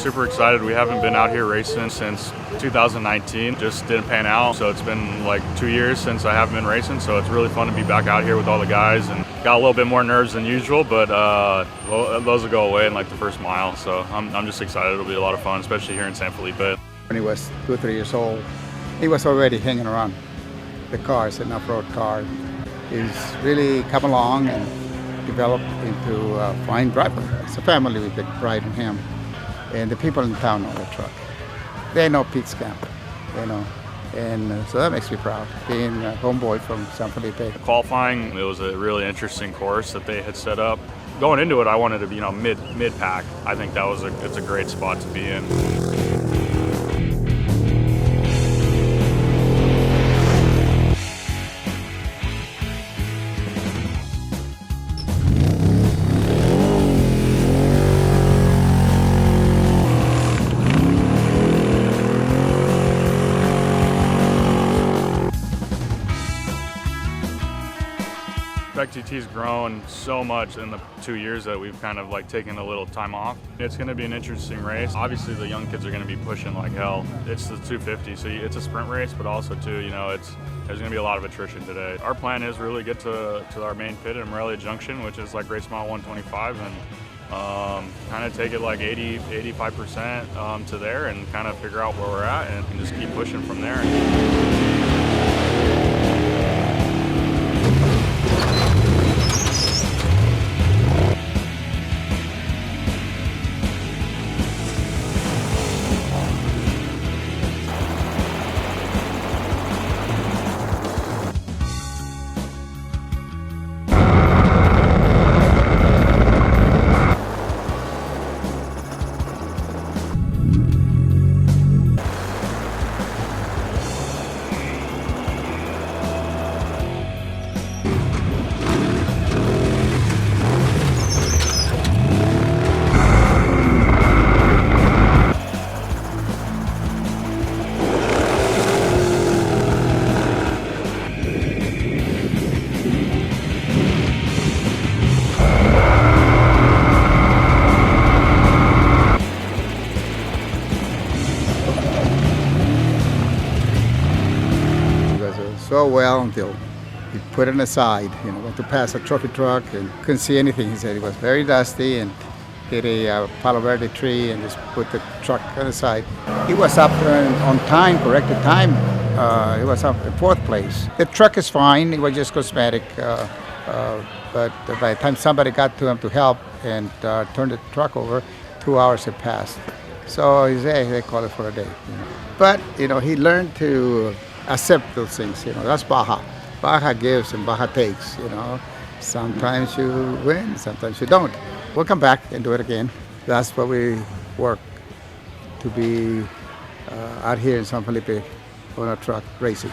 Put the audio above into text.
super excited. We haven't been out here racing since 2019. Just didn't pan out. So it's been like 2 years since I haven't been racing. So it's really fun to be back out here with all the guys, and got a little bit more nerves than usual, but those will go away in like the first mile. So I'm just excited. It'll be a lot of fun, especially here in San Felipe. When he was 2 or 3 years old, he was already hanging around the cars, an off-road car. He's really come along and developed into a fine driver. It's a family, we take pride in him. And the people in town know the truck. They know Pete's camp, you know. And so that makes me proud, being a homeboy from San Felipe. Qualifying, it was a really interesting course that they had set up. Going into it, I wanted to be, mid-pack. I think it's a great spot to be in. XTT's grown so much in the 2 years that we've kind of like taken a little time off. It's going to be an interesting race. Obviously the young kids are going to be pushing like hell. It's the 250, so it's a sprint race, but also too, there's going to be a lot of attrition today. Our plan is really get to our main pit at Morelia Junction, which is like race mile 125, and kind of take it like 85% to there and kind of figure out where we're at and just keep pushing from there. So well until he put it aside, went to pass a trophy truck and couldn't see anything. He said it was very dusty and hit a Palo Verde tree and just put the truck on the side. He was up on time, corrected time. He was up in 4th place. The truck is fine, it was just cosmetic, but by the time somebody got to him to help and turned the truck over, 2 hours had passed. So he said, they call it for a day. But, he learned to accept those things, that's Baja. Baja gives and Baja takes, Sometimes you win, sometimes you don't. We'll come back and do it again. That's what we work to be out here in San Felipe on a truck racing.